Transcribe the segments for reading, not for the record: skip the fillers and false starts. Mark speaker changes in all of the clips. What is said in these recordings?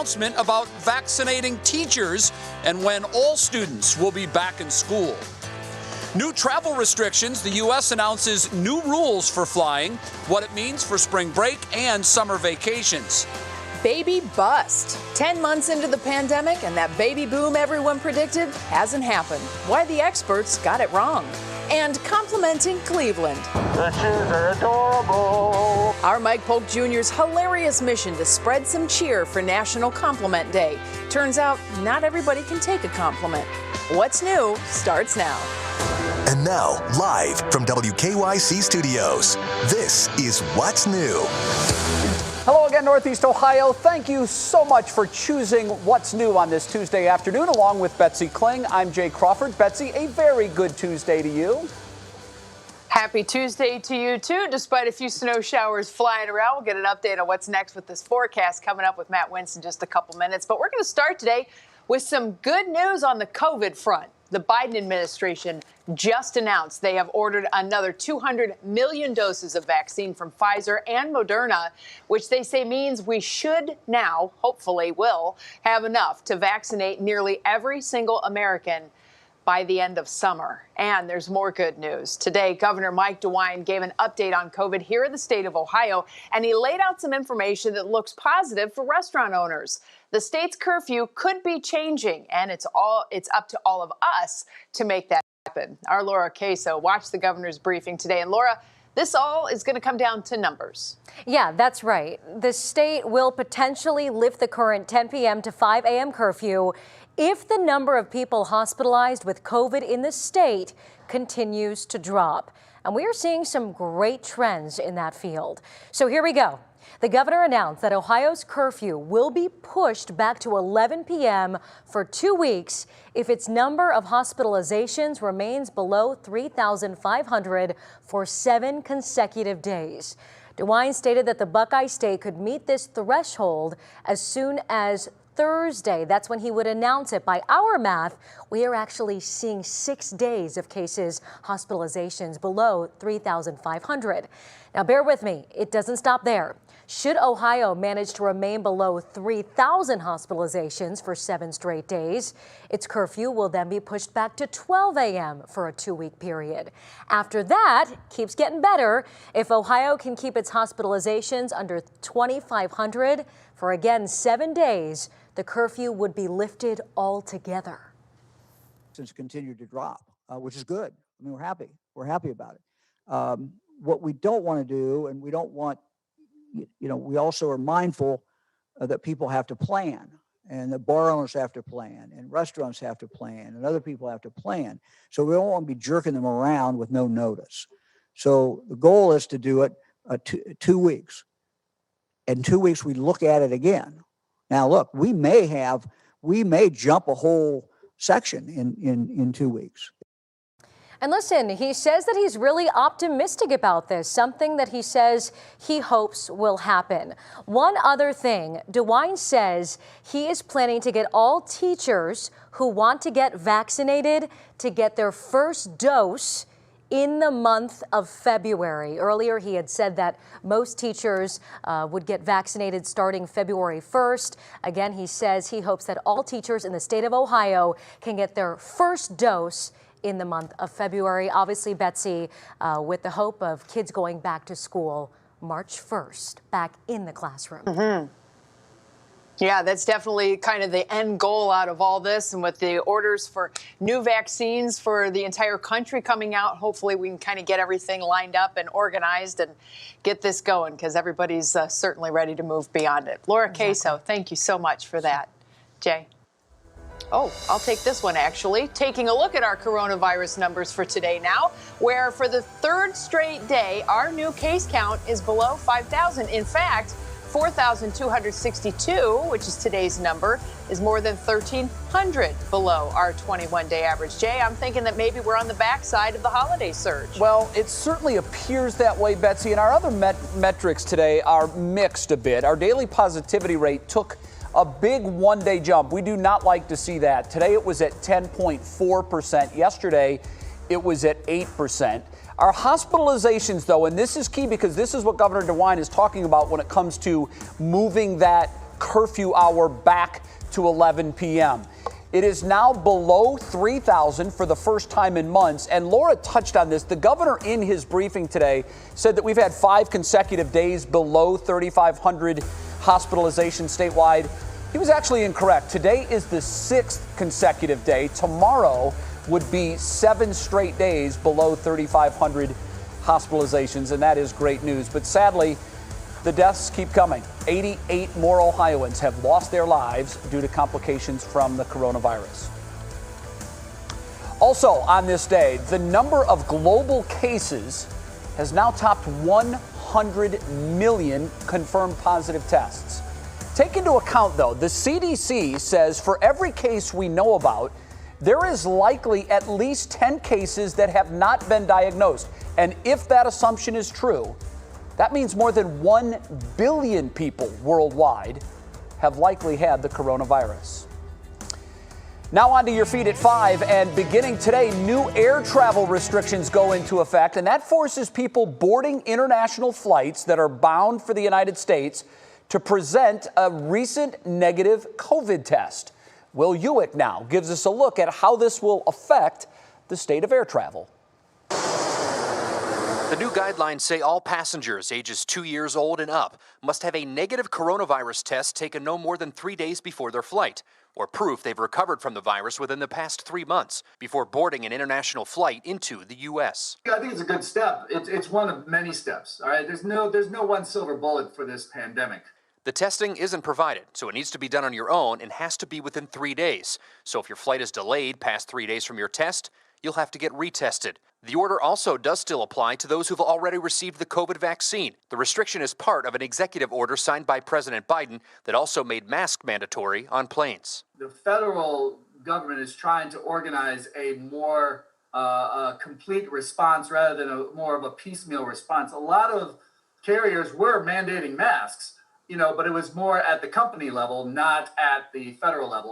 Speaker 1: announcement about vaccinating teachers and when all students will be back in school. New travel restrictions. The U.S. announces new rules for flying, what it means for spring break and summer vacations.
Speaker 2: Baby bust. 10 months into the pandemic, and that baby boom everyone predicted hasn't happened. Why the experts got it wrong. And complimenting Cleveland.
Speaker 3: The shoes are adorable.
Speaker 2: Our Mike Polk Jr.'s hilarious mission to spread some cheer for National Compliment Day. Turns out not everybody can take a compliment. What's new starts now.
Speaker 4: And now, live from WKYC Studios, this is What's New.
Speaker 5: Hello again, Northeast Ohio. Thank you so much for choosing What's New on this Tuesday afternoon. Along with Betsy Kling, I'm Jay Crawford. Betsy, a very good Tuesday to you.
Speaker 2: Happy Tuesday to you, too. Despite a few snow showers flying around, we'll get an update on what's next with this forecast coming up with Matt Wentz in just a couple minutes. But we're going to start today with some good news on the COVID front. The Biden administration just announced they have ordered another 200 million doses of vaccine from Pfizer and Moderna, which they say means we should now, hopefully will, have enough to vaccinate nearly every single American by the end of summer. And there's more good news. Today, Governor Mike DeWine gave an update on COVID here in the state of Ohio, and he laid out some information that looks positive for restaurant owners. The state's curfew could be changing, and it's up to all of us to make that happen. Our Laura Queso watched the governor's briefing today. And Laura, this all is going to come down to numbers.
Speaker 6: Yeah, that's right. The state will potentially lift the current 10 p.m. to 5 a.m. curfew if the number of people hospitalized with COVID in the state continues to drop. And we are seeing some great trends in that field. So here we go. The governor announced that Ohio's curfew will be pushed back to 11 p.m. for 2 weeks if its number of hospitalizations remains below 3,500 for 7 consecutive days. DeWine stated that the Buckeye State could meet this threshold as soon as Thursday. That's when he would announce it. By our math, we are actually seeing 6 days of cases, hospitalizations below 3,500. Now, bear with me. It doesn't stop there. Should Ohio manage to remain below 3,000 hospitalizations for 7 straight days, its curfew will then be pushed back to 12 a.m. for a 2-week period. After that, keeps getting better. If Ohio can keep its hospitalizations under 2,500 for, again, 7 days, the curfew would be lifted altogether.
Speaker 5: Since continued to drop, which is good. I mean, we're happy. We're happy about it. What we don't want to do, and we don't want, we also are mindful that people have to plan, and the bar owners have to plan, and restaurants have to plan, and other people have to plan. So we don't want to be jerking them around with no notice. So the goal is to do it 2 weeks. In 2 weeks, we look at it again. Now, look, we may jump a whole section in 2 weeks.
Speaker 6: And listen, he says that he's really optimistic about this, something that he says he hopes will happen. One other thing, DeWine says he is planning to get all teachers who want to get vaccinated to get their first dose in the month of February. Earlier, he had said that most teachers would get vaccinated starting February 1st. Again, he says he hopes that all teachers in the state of Ohio can get their first dose in the month of February. Obviously, Betsy, with the hope of kids going back to school March 1st, back in the classroom.
Speaker 2: Mm-hmm. Yeah, that's definitely kind of the end goal out of all this. And with the orders for new vaccines for the entire country coming out, hopefully we can kind of get everything lined up and organized and get this going, because everybody's certainly ready to move beyond it. Laura Queso, thank you so much for that. Jay? Oh, I'll take this one, actually. Taking a look at our coronavirus numbers for today now, where for the 3rd straight day, our new case count is below 5,000. In fact, 4,262, which is today's number, is more than 1,300 below our 21-day average. Jay, I'm thinking that maybe we're on the backside of the holiday surge.
Speaker 5: Well, it certainly appears that way, Betsy, and our other metrics today are mixed a bit. Our daily positivity rate took a big one-day jump. We do not like to see that. Today it was at 10.4%. Yesterday it was at 8%. Our hospitalizations, though, and this is key because this is what Governor DeWine is talking about when it comes to moving that
Speaker 1: curfew hour back to 11 p.m. It is now below 3,000 for the first time in months. And Laura touched on this. The governor in his briefing today said that we've had 5 consecutive days below 3,500 hospitalizations statewide. He was actually incorrect. Today is the 6th consecutive day. Tomorrow would be 7 straight days below 3,500 hospitalizations, and that is great news. But sadly, the deaths keep coming. 88 more Ohioans have lost their lives due to complications from the coronavirus. Also on this day, the number of global cases has now topped 100 million confirmed positive tests. Take into account, though, the CDC says for every case we know about, there is likely at least 10 cases that have not been diagnosed. And if that assumption is true, that means more than 1 billion people worldwide have likely had the coronavirus. Now on to your feed at 5, and beginning today, new air travel restrictions go into effect, and that forces people boarding international flights that are bound for the United States to present a recent negative COVID test. Will Hewitt now gives us a look at how this will affect the state of air travel.
Speaker 7: The new guidelines say all passengers ages 2 years old and up must have a negative coronavirus test taken no more than 3 days before their flight, or proof they've recovered from the virus within the past 3 months before boarding an international flight into the U.S.
Speaker 8: I think it's a good step. It's one of many steps. All right, there's no one silver bullet for this pandemic.
Speaker 7: The testing isn't provided, so it needs to be done on your own and has to be within 3 days. So if your flight is delayed past 3 days from your test, you'll have to get retested. The order also does still apply to those who've already received the COVID vaccine. The restriction is part of an executive order signed by President Biden that also made masks mandatory on planes.
Speaker 8: The federal government is trying to organize a more complete response rather than more of a piecemeal response. A lot of carriers were mandating masks, but it was more at the company level, not at the federal level.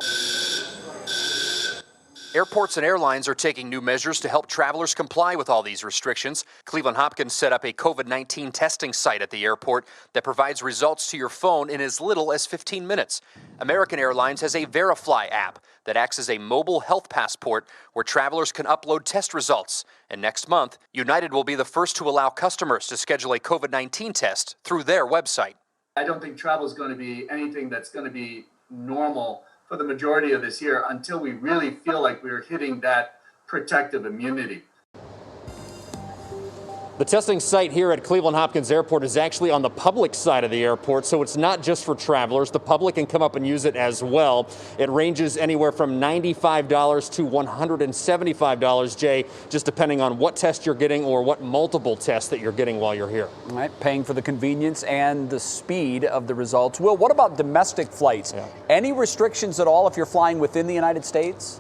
Speaker 7: Airports and airlines are taking new measures to help travelers comply with all these restrictions. Cleveland Hopkins set up a COVID-19 testing site at the airport that provides results to your phone in as little as 15 minutes. American Airlines has a Verifly app that acts as a mobile health passport where travelers can upload test results. And next month, United will be the first to allow customers to schedule a COVID-19 test through their website.
Speaker 8: I don't think travel is going to be anything that's going to be normal for the majority of this year until we really feel like we're hitting that protective immunity.
Speaker 9: The testing site here at Cleveland Hopkins Airport is actually on the public side of the airport, so it's not just for travelers. The public can come up and use it as well. It ranges anywhere from $95 to $175, Jay, just depending on what test you're getting or what multiple tests that you're getting while you're here.
Speaker 1: All right, paying for the convenience and the speed of the results. Will, what about domestic flights? Yeah. Any restrictions at all if you're flying within the United States?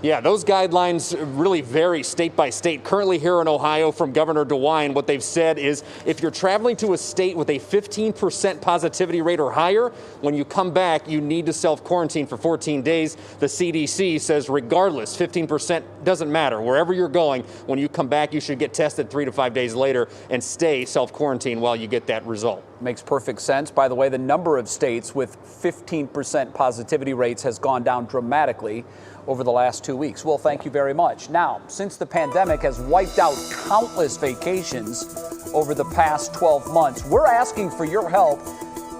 Speaker 9: Yeah, those guidelines really vary state by state. Currently here in Ohio, from Governor DeWine, what they've said is if you're traveling to a state with a 15% positivity rate or higher, when you come back, you need to self-quarantine for 14 days. The CDC says regardless, 15% doesn't matter. Wherever you're going, when you come back, you should get tested 3 to 5 days later and stay self-quarantine while you get that result.
Speaker 1: Makes perfect sense. By the way, the number of states with 15% positivity rates has gone down dramatically over the last 2 weeks. Well, thank you very much. Now, since the pandemic has wiped out countless vacations over the past 12 months, we're asking for your help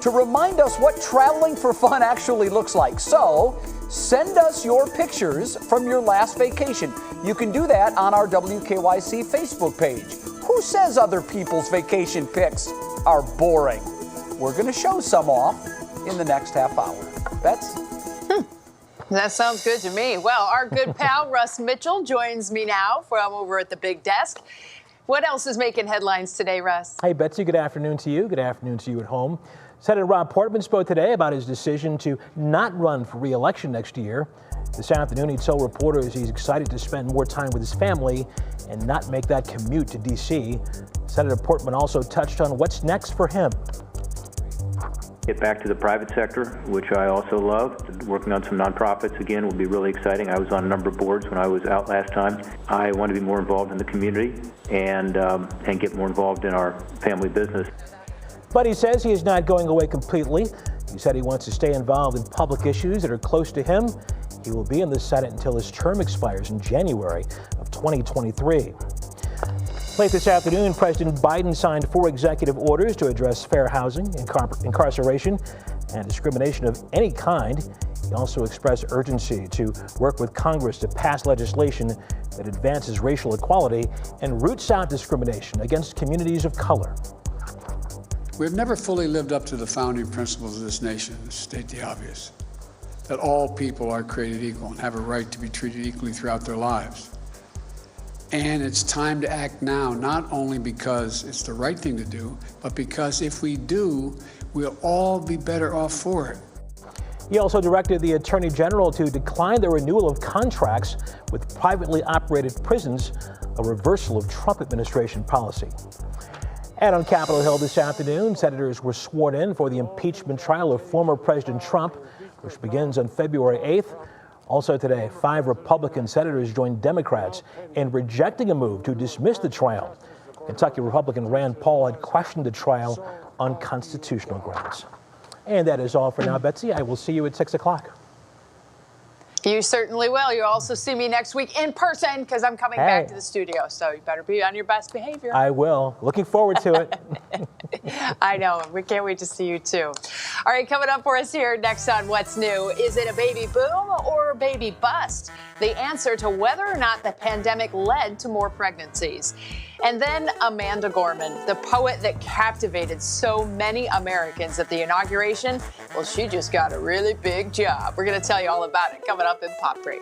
Speaker 1: to remind us what traveling for fun actually looks like. So, send us your pictures from your last vacation. You can do that on our WKYC Facebook page. Who says other people's vacation pics are boring? We're going to show some off in the next half hour. Betsy?
Speaker 2: That sounds good to me. Well, our good pal Russ Mitchell joins me now from over at the big desk. What else is making headlines today, Russ?
Speaker 10: Hey, Betsy, good afternoon to you. Good afternoon to you at home. Senator Rob Portman spoke today about his decision to not run for re-election next year. This afternoon, he told reporters he's excited to spend more time with his family and not make that commute to D.C. Senator Portman also touched on what's next for him.
Speaker 11: Get back to the private sector, which I also love. Working on some nonprofits again will be really exciting. I was on a number of boards when I was out last time. I want to be more involved in the community and get more involved in our family business.
Speaker 10: But he says he is not going away completely. He said he wants to stay involved in public issues that are close to him. He will be in the Senate until his term expires in January of 2023. Late this afternoon, President Biden signed 4 executive orders to address fair housing, incarceration, and discrimination of any kind. He also expressed urgency to work with Congress to pass legislation that advances racial equality and roots out discrimination against communities of color.
Speaker 12: We have never fully lived up to the founding principles of this nation, to state the obvious, that all people are created equal and have a right to be treated equally throughout their lives. And it's time to act now, not only because it's the right thing to do, but because if we do, we'll all be better off for it.
Speaker 10: He also directed the Attorney General to decline the renewal of contracts with privately operated prisons, a reversal of Trump administration policy. And on Capitol Hill this afternoon, senators were sworn in for the impeachment trial of former President Trump, which begins on February 8th. Also today, 5 Republican senators joined Democrats in rejecting a move to dismiss the trial. Kentucky Republican Rand Paul had questioned the trial on constitutional grounds. And that is all for now, Betsy. I will see you at 6 o'clock.
Speaker 2: You certainly will. You'll also see me next week in person because I'm coming back to the studio. So you better be on your best behavior.
Speaker 10: I will. Looking forward to it.
Speaker 2: I know. We can't wait to see you, too. All right, coming up for us here next on What's New. Is it a baby boom or a baby bust? The answer to whether or not the pandemic led to more pregnancies. And then Amanda Gorman, the poet that captivated so many Americans at the inauguration. Well, she just got a really big job. We're going to tell you all about it coming up in Pop Break.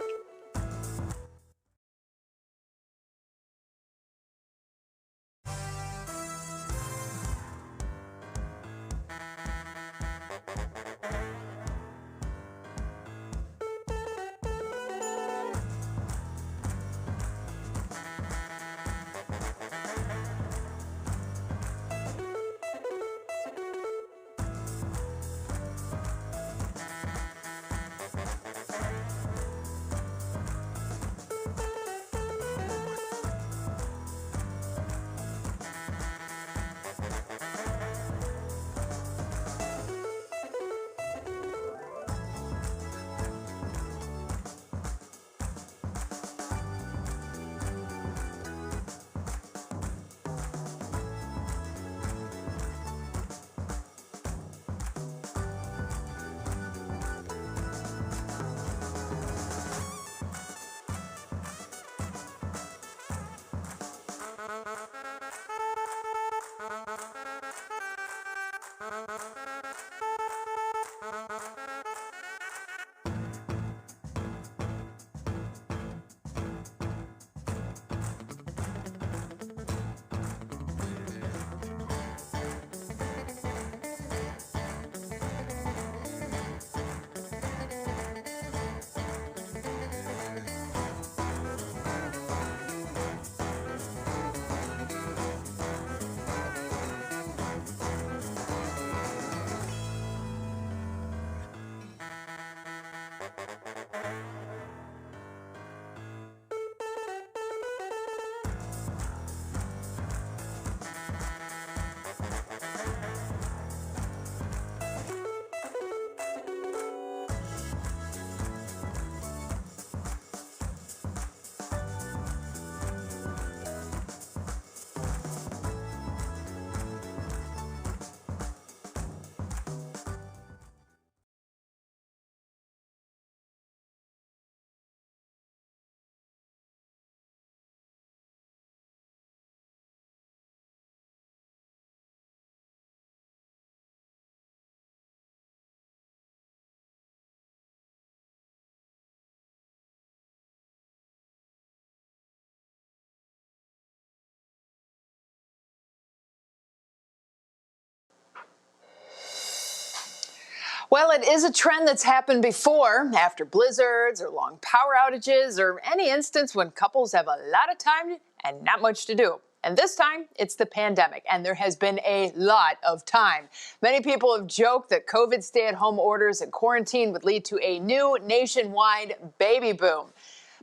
Speaker 2: Well, it is a trend that's happened before, after blizzards or long power outages or any instance when couples have a lot of time and not much to do. And this time, it's the pandemic, and there has been a lot of time. Many people have joked that COVID stay-at-home orders and quarantine would lead to a new nationwide baby boom.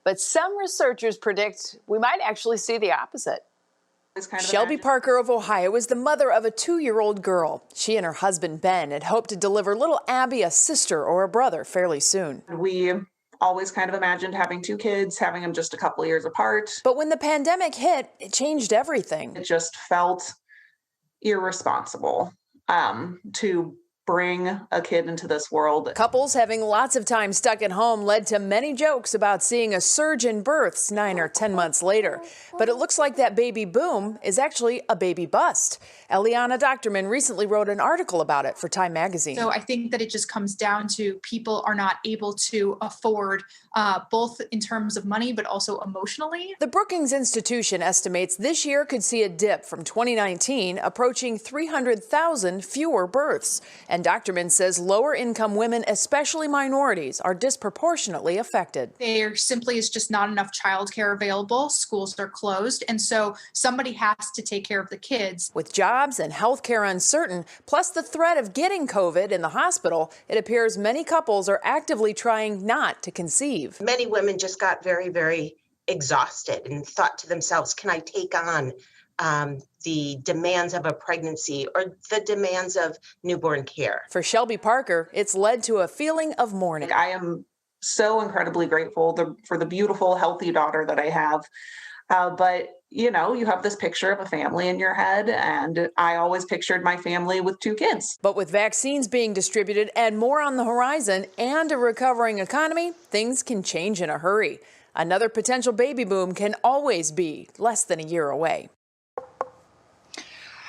Speaker 2: But some researchers predict we might actually see the opposite.
Speaker 13: Shelby Parker of Ohio is the mother of a 2-year-old girl. She and her husband, Ben, had hoped to deliver little Abby a sister or a brother fairly soon.
Speaker 14: We always kind of imagined having 2 kids, having them just a couple of years apart.
Speaker 13: But when the pandemic hit, it changed everything.
Speaker 14: It just felt irresponsible to bring a kid into this world.
Speaker 13: Couples having lots of time stuck at home led to many jokes about seeing a surge in births 9 or 10 months later. But it looks like that baby boom is actually a baby bust. Eliana Doctorman recently wrote an article about it for Time magazine.
Speaker 15: So I think that it just comes down to people are not able to afford both in terms of money, but also emotionally.
Speaker 13: The Brookings Institution estimates this year could see a dip from 2019, approaching 300,000 fewer births. And Doctorman says lower income women, especially minorities, are disproportionately affected.
Speaker 15: There simply is just not enough childcare available. Schools are closed. And so somebody has to take care of the kids.
Speaker 13: With jobs and health care uncertain, plus the threat of getting COVID in the hospital, it appears many couples are actively trying not to conceive.
Speaker 16: Many women just got very, very exhausted and thought to themselves, can I take on the demands of a pregnancy or the demands of newborn care?
Speaker 13: For Shelby Parker, it's led to a feeling of mourning.
Speaker 14: I am so incredibly grateful for the beautiful, healthy daughter that I have. But, you know, you have this picture of a family in your head, and I always pictured my family with 2 kids.
Speaker 13: But with vaccines being distributed and more on the horizon and a recovering economy, things can change in a hurry. Another potential baby boom can always be less than a year away.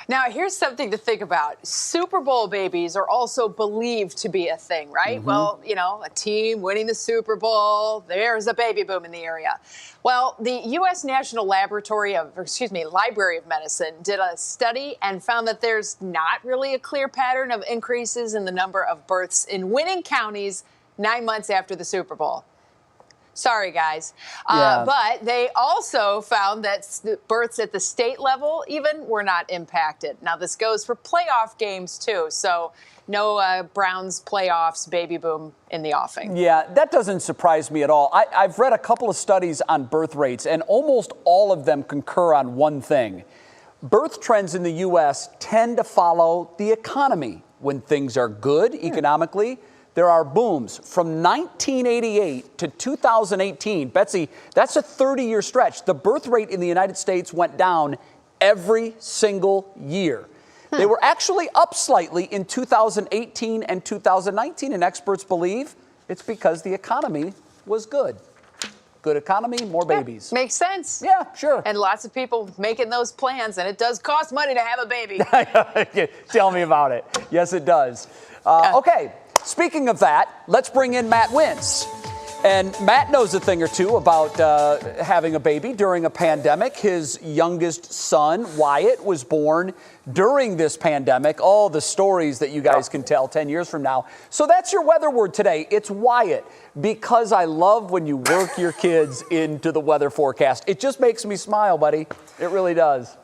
Speaker 13: Now, here's something to think about. Super Bowl babies are also believed to be a thing, right? Mm-hmm. Well, you know, a team winning the Super Bowl, there's a baby boom in the area. Well, the U.S. National Library of Medicine did a study and found that there's not really a clear pattern of increases in the number of births in winning counties 9 months after the Super Bowl. Sorry, guys. But they also found that births at the state level even were not impacted. Now, this goes for playoff games, too. So no Browns playoffs baby boom in the offing.
Speaker 1: Yeah, that doesn't surprise me at all. I've read a couple of studies on birth rates, and almost all of them concur on one thing. Birth trends in the U.S. tend to follow the economy. When things are good economically, there are booms. From 1988 to 2018, Betsy, that's a 30-year stretch. The birth rate in the United States went down every single year. They were actually up slightly in 2018 and 2019, and experts believe it's because the economy was good. Good economy, more babies.
Speaker 13: Yeah, makes sense.
Speaker 1: Yeah, sure.
Speaker 13: And lots of people making those plans, and it does cost money to have a baby.
Speaker 1: Tell me about it. Yes, it does. Okay. Speaking of that, let's bring in Matt Wintz. And Matt knows a thing or two about having a baby during a pandemic. His youngest son, Wyatt, was born during this pandemic. All the stories that you guys can tell 10 years from now. So that's your weather word today. It's Wyatt, because I love when you work your kids into the weather forecast. It just makes me smile, buddy. It really does.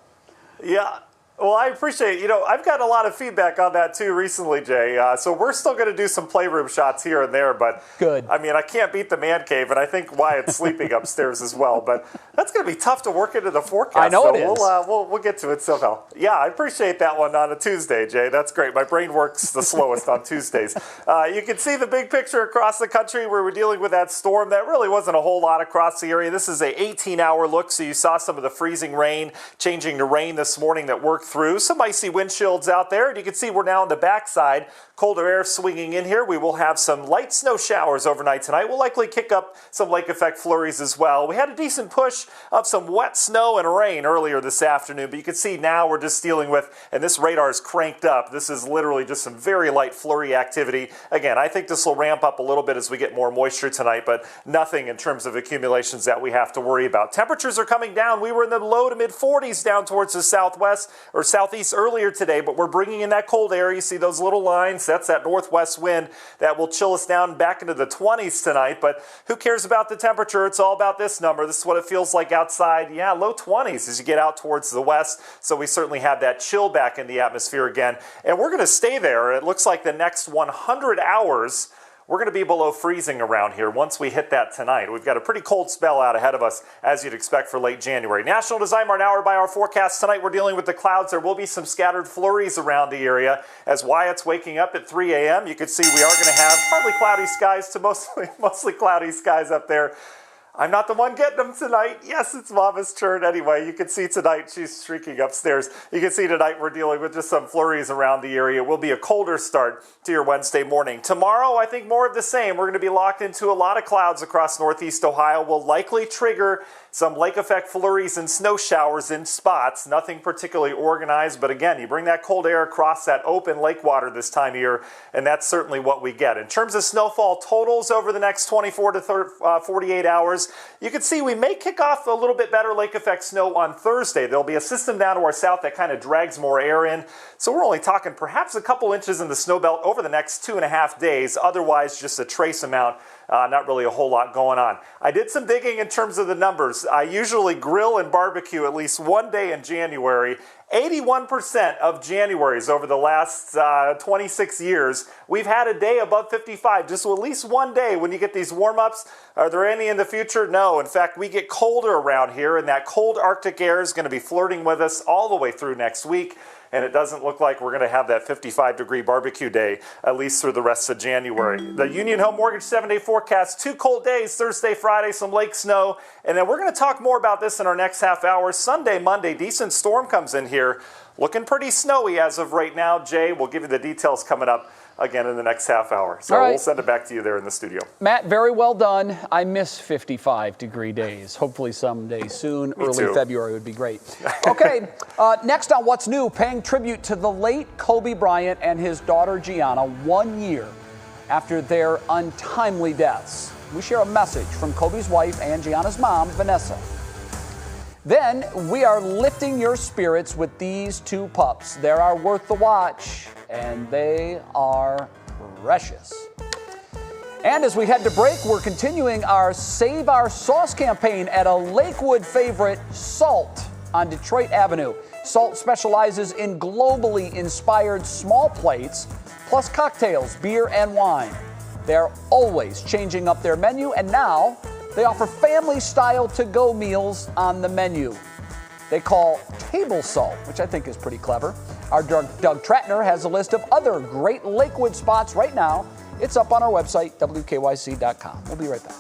Speaker 17: Yeah. Well, I appreciate it. I've got a lot of feedback on that, too, recently, Jay. So we're still going to do some playroom shots here and there. But,
Speaker 1: good.
Speaker 17: I mean, I can't beat the man cave, and I think Wyatt's sleeping upstairs as well. But that's going to be tough to work into the forecast.
Speaker 1: I know it is.
Speaker 17: We'll get to it somehow. Yeah, I appreciate that one on a Tuesday, Jay. That's great. My brain works the slowest on Tuesdays. You can see the big picture across the country where we're dealing with that storm. That really wasn't a whole lot across the area. This is a 18-hour look, so you saw some of the freezing rain changing to rain this morning that worked through. Some icy wind shields out there, and you can see we're now on the backside. Colder air swinging in here. We will have some light snow showers overnight tonight. We'll likely kick up some lake effect flurries as well. We had a decent push of some wet snow and rain earlier this afternoon, but you can see now we're just dealing with, and this radar is cranked up. This is literally just some very light flurry activity. Again, I think this will ramp up a little bit as we get more moisture tonight, but nothing in terms of accumulations that we have to worry about. Temperatures are coming down. We were in the low to mid 40s down towards the southwest or southeast earlier today, but we're bringing in that cold air. You see those little lines. That's that northwest wind that will chill us down back into the 20s tonight. But who cares about the temperature? It's all about this number. This is what it feels like outside. Yeah, low 20s as you get out towards the west. So we certainly have that chill back in the atmosphere again. And we're going to stay there. It looks like the next 100 hours we're going to be below freezing around here once we hit that tonight. We've got a pretty cold spell out ahead of us, as you'd expect for late January. National Design Mart hour-by-hour forecast. Tonight we're dealing with the clouds. There will be some scattered flurries around the area. As Wyatt's waking up at 3 a.m., you can see we are going to have partly cloudy skies to mostly cloudy skies up there. I'm not the one getting them tonight. Yes, it's Mama's turn anyway. You can see tonight she's shrieking upstairs. You can see tonight we're dealing with just some flurries around the area. It will be a colder start to your Wednesday morning. Tomorrow, I think more of the same. We're going to be locked into a lot of clouds across northeast Ohio. Will likely trigger some lake effect flurries and snow showers in spots. Nothing particularly organized, but again, you bring that cold air across that open lake water this time of year, and that's certainly what we get. In terms of snowfall totals over the next 24 to 48 hours, you can see we may kick off a little bit better lake effect snow on Thursday. There'll be a system down to our south that kind of drags more air in, so we're only talking perhaps a couple inches in the snow belt over the next 2.5 days. Otherwise, just a trace amount. Not really a whole lot going on. I did some digging in terms of the numbers. I usually grill and barbecue at least one day in January. 81% of Januaries over the last 26 years, we've had a day above 55, just at least one day when you get these warm-ups. Are there any in the future? No. In fact, we get colder around here, and that cold Arctic air is going to be flirting with us all the way through next week. And it doesn't look like we're going to have that 55-degree barbecue day, at least through the rest of January. The Union Home Mortgage 7-day forecast, 2 cold days, Thursday, Friday, some lake snow. And then we're going to talk more about this in our next half hour. Sunday, Monday, decent storm comes in here. Looking pretty snowy as of right now. Jay, we'll give you the details coming up again in the next half hour. So we'll send it back to you there in the studio.
Speaker 1: Matt, very well done. I miss 55-degree days. Hopefully someday soon. Early February would be great. Okay, next on What's New, paying tribute to the late Kobe Bryant and his daughter Gianna 1 year after their untimely deaths. We share a message from Kobe's wife and Gianna's mom, Vanessa. Then we are lifting your spirits with these 2 pups. They are worth the watch, and they are precious. And as we head to break, we're continuing our Save Our Sauce campaign at a Lakewood favorite, Salt, on Detroit Avenue. Salt specializes in globally inspired small plates, plus cocktails, beer, and wine. They're always changing up their menu, and now they offer family-style to-go meals on the menu. They call table salt, which I think is pretty clever. Our Doug Tratner has a list of other great Lakewood spots right now. It's up on our website, WKYC.com. We'll be right back.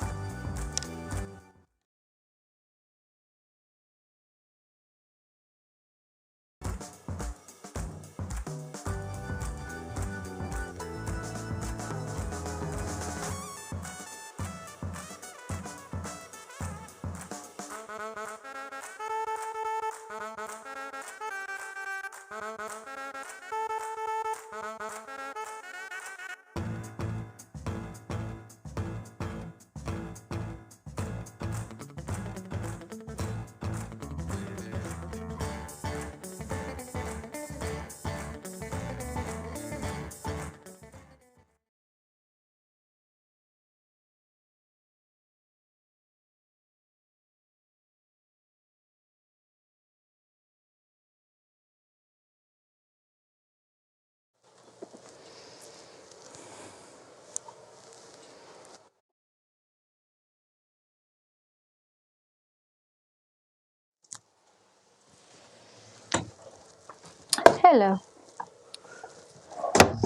Speaker 18: Hello.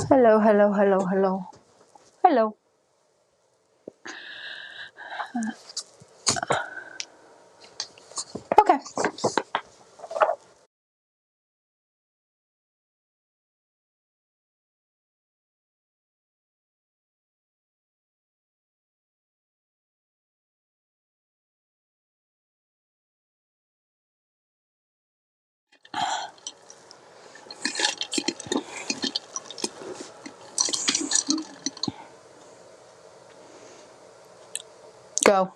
Speaker 18: Hello, hello, hello, hello. Hello. Okay. Go.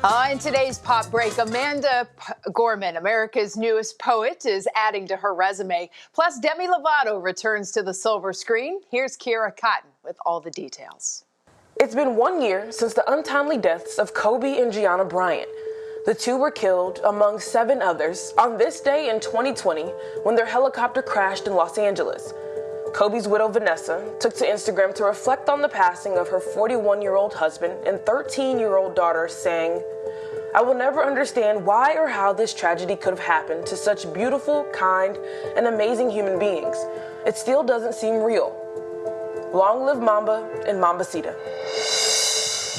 Speaker 2: In today's pop break, Amanda Gorman, America's newest poet, is adding to her resume. Plus, Demi Lovato returns to the silver screen. Here's Kiera Cotton with all the details.
Speaker 19: It's been 1 year since the untimely deaths of Kobe and Gianna Bryant. The two were killed, among 7 others, on this day in 2020 when their helicopter crashed in Los Angeles. Kobe's widow, Vanessa, took to Instagram to reflect on the passing of her 41-year-old husband and 13-year-old daughter, saying, "I will never understand why or how this tragedy could have happened to such beautiful, kind, and amazing human beings. It still doesn't seem real. Long live Mamba and Mambacita."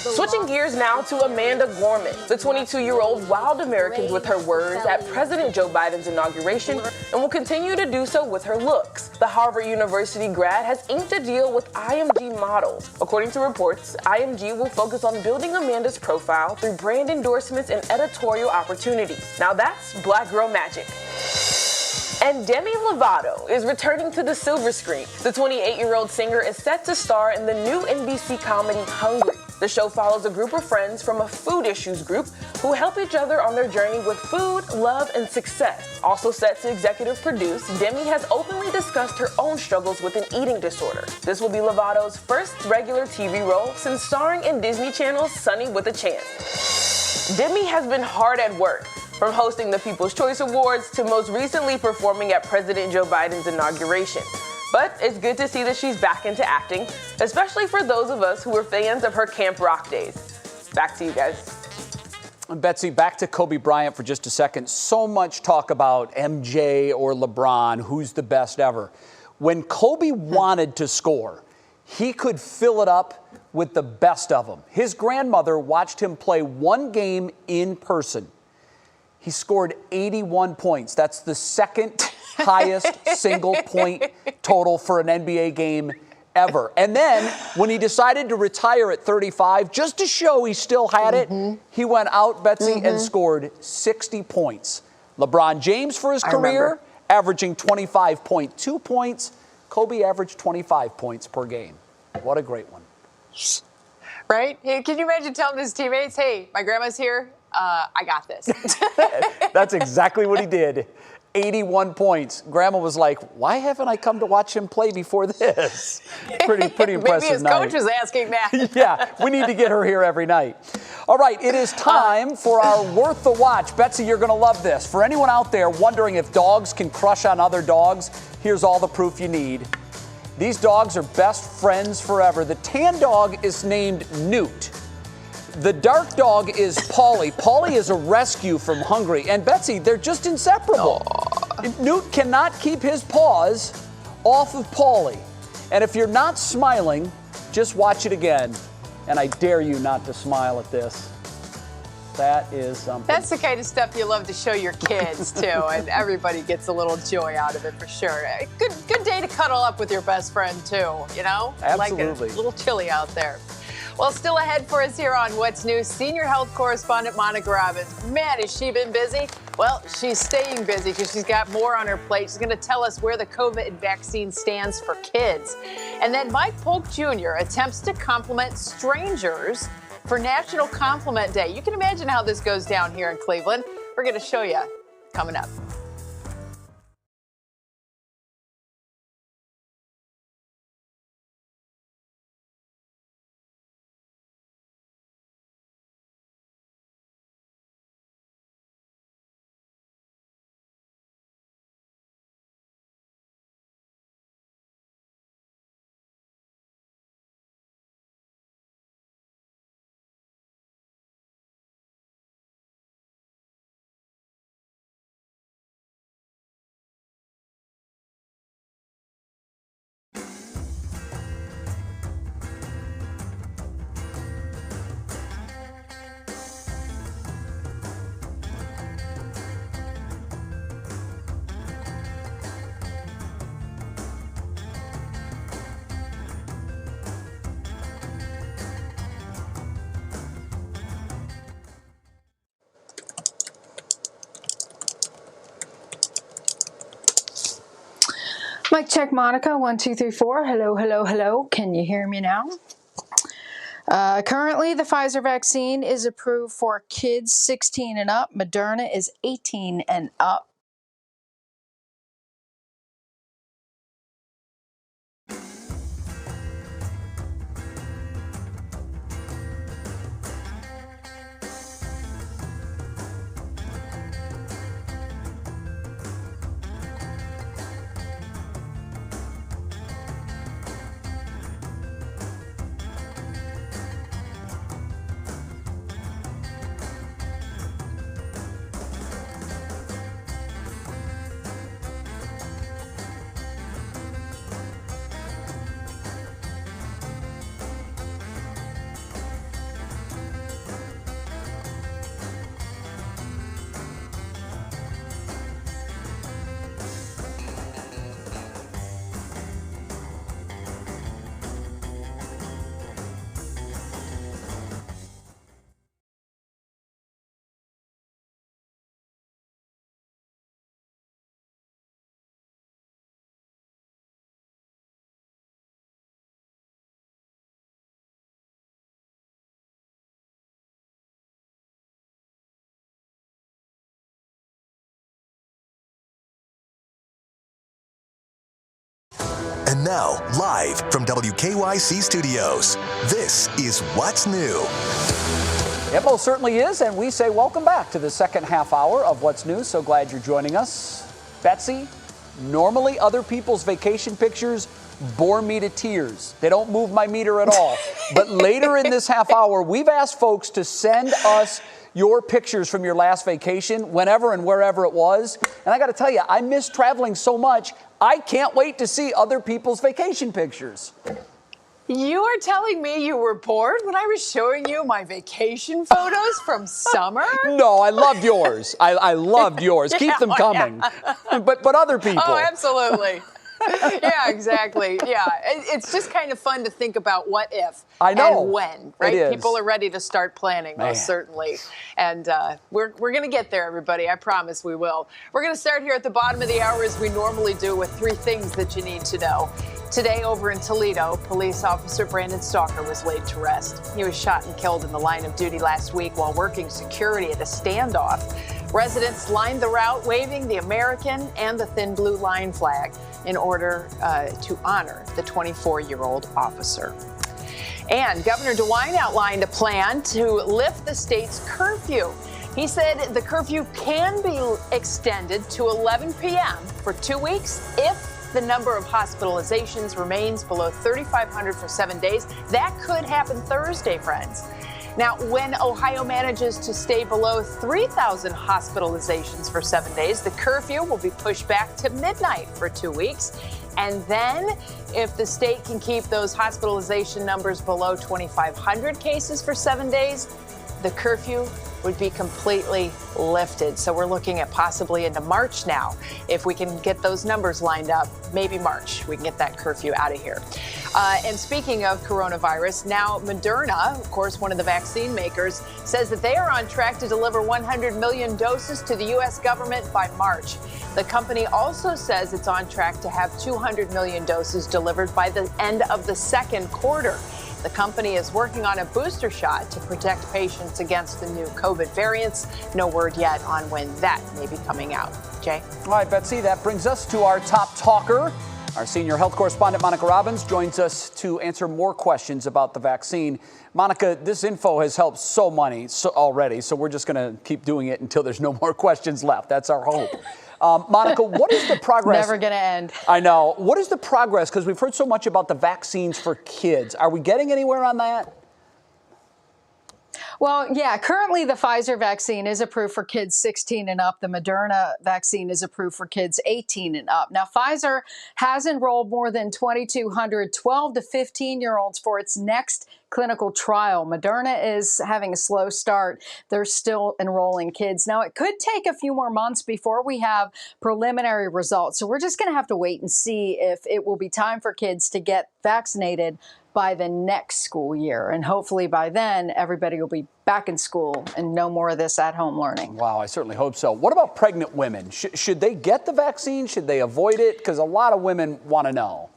Speaker 19: Switching gears now to Amanda Gorman. The 22-year-old wowed Americans with her words at President Joe Biden's inauguration and will continue to do so with her looks. The Harvard University grad has inked a deal with IMG Models. According to reports, IMG will focus on building Amanda's profile through brand endorsements and editorial opportunities. Now that's Black girl magic. And Demi Lovato is returning to the silver screen. The 28-year-old singer is set to star in the new NBC comedy Hungry. The show follows a group of friends from a food issues group who help each other on their journey with food, love, and success. Also set to executive produce, Demi has openly discussed her own struggles with an eating disorder. This will be Lovato's first regular TV role since starring in Disney Channel's Sunny with a Chance. Demi has been hard at work, from hosting the People's Choice Awards to most recently performing at President Joe Biden's inauguration. But it's good to see that she's back into acting, especially for those of us who were fans of her Camp Rock days. Back to you guys.
Speaker 1: Betsy, back to Kobe Bryant for just a second. So much talk about MJ or LeBron, who's the best ever. When Kobe wanted to score, he could fill it up with the best of them. His grandmother watched him play one game in person. He scored 81 points. That's the second highest single point total for an NBA game ever. And then when he decided to retire at 35, just to show he still had it, he went out, Betsy, and scored 60 points. LeBron James for his career, averaging 25.2 points. Kobe averaged 25 points per game. What a great one.
Speaker 2: Right? Hey, can you imagine telling his teammates, hey, my grandma's here. I got this.
Speaker 1: That's exactly what he did. 81 points. Grandma was like, why haven't I come to watch him play before this? Pretty impressive
Speaker 2: Maybe his
Speaker 1: night.
Speaker 2: coach was asking that.
Speaker 1: Yeah, we need to get her here every night. All right, it is time for our Worth the Watch. Betsy, you're going to love this. For anyone out there wondering if dogs can crush on other dogs, here's all the proof you need. These dogs are best friends forever. The tan dog is named Newt. The dark dog is Paulie. Paulie is a rescue from Hungry. And Betsy, they're just inseparable. Newt cannot keep his paws off of Paulie. And if you're not smiling, just watch it again. And I dare you not to smile at this. That is something.
Speaker 2: That's the kind of stuff you love to show your kids, too. And everybody gets a little joy out of it, for sure. Good day to cuddle up with your best friend, too, you know?
Speaker 1: Absolutely.
Speaker 2: Like a little chilly out there. Well, still ahead for us here on What's New, senior health correspondent Monica Robbins. Man, has she been busy? Well, she's staying busy because she's got more on her plate. She's going to tell us where the COVID vaccine stands for kids. And then Mike Polk Jr. attempts to compliment strangers for National Compliment Day. You can imagine how this goes down here in Cleveland. We're going to show you coming up.
Speaker 18: Mic check, Monica. 1, 2, 3, 4. Hello, hello, hello. Can you hear me now? Currently, the Pfizer vaccine is approved for kids 16 and up. Moderna is 18 and up.
Speaker 4: And now, live from WKYC Studios, this is What's New.
Speaker 1: It most certainly is, and we say welcome back to the second half hour of What's New. So glad you're joining us. Betsy, normally other people's vacation pictures bore me to tears. They don't move my meter at all. But later in this half hour, we've asked folks to send us your pictures from your last vacation, whenever and wherever it was. And I got to tell you, I miss traveling so much. I can't wait to see other people's vacation pictures.
Speaker 2: You are telling me you were bored when I was showing you my vacation photos from summer?
Speaker 1: No, I loved yours. I loved yours. Keep them coming. Yeah. But other people.
Speaker 2: Oh, absolutely. Yeah, exactly. Yeah, it's just kind of fun to think about what if and when, right? People are ready to start planning, most certainly. And we're going to get there, everybody. I promise we will. We're going to start here at the bottom of the hour as we normally do with 3 things that you need to know. Today, over in Toledo, police officer Brandon Stalker was laid to rest. He was shot and killed in the line of duty last week while working security at a standoff. Residents lined the route, waving the American and the thin blue line flag in order to honor the 24-year-old officer. And Governor DeWine outlined a plan to lift the state's curfew. He said the curfew can be extended to 11 p.m. for 2 weeks if the number of hospitalizations remains below 3,500 for 7 days. That could happen Thursday, friends. Now, when Ohio manages to stay below 3,000 hospitalizations for 7 days, the curfew will be pushed back to midnight for 2 weeks. And then, if the state can keep those hospitalization numbers below 2,500 cases for 7 days, the curfew would be completely lifted. So we're looking at possibly into March now. If we can get those numbers lined up, maybe March, we can get that curfew out of here. And speaking of coronavirus, now Moderna, of course, one of the vaccine makers, says that they are on track to deliver 100 million doses to the U.S. government by March. The company also says it's on track to have 200 million doses delivered by the end of the second quarter. The company is working on a booster shot to protect patients against the new COVID variants. No word yet on when that may be coming out. Jay?
Speaker 1: All right, Betsy, that brings us to our top talker. Our senior health correspondent, Monica Robbins, joins us to answer more questions about the vaccine. Monica, this info has helped so many already, so we're just going to keep doing it until there's no more questions left. That's our hope. Monica, what is the progress?
Speaker 2: Never going to end.
Speaker 1: I know. What is the progress? Because we've heard so much about the vaccines for kids. Are we getting anywhere on that?
Speaker 18: Well, yeah, currently the Pfizer vaccine is approved for kids 16 and up. The Moderna vaccine is approved for kids 18 and up. Now, Pfizer has enrolled more than 2,200 12 to 15-year-olds for its next clinical trial. Moderna is having a slow start. They're still enrolling kids. Now, it could take a few more months before we have preliminary results. So we're just going to have to wait and see if it will be time for kids to get vaccinated by the next school year. And hopefully by then, everybody will be back in school and no more of this at-home learning.
Speaker 1: Wow, I certainly hope so. What about pregnant women? Should they get the vaccine? Should they avoid it? Because a lot of women want to know.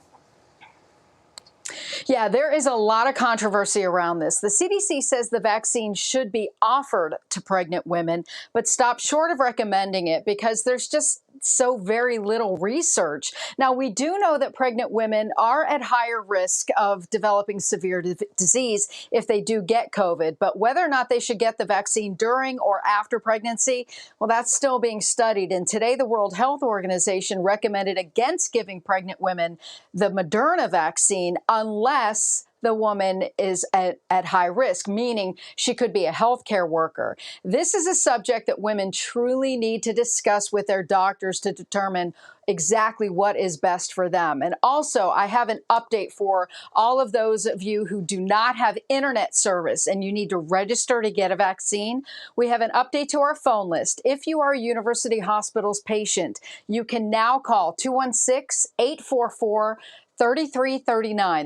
Speaker 18: Yeah, there is a lot of controversy around this. The CDC says the vaccine should be offered to pregnant women, but stopped short of recommending it because there's just so very little research. Now, we do know that pregnant women are at higher risk of developing severe disease if they do get COVID, but whether or not they should get the vaccine during or after pregnancy, well, that's still being studied. And today, the World Health Organization recommended against giving pregnant women the Moderna vaccine unless the woman is at high risk, meaning she could be a healthcare worker. This is a subject that women truly need to discuss with their doctors to determine exactly what is best for them. And also, I have an update for all of those of you who do not have internet service and you need to register to get a vaccine. We have an update to our phone list. If you are a University Hospitals patient, you can now call 216-844-3339.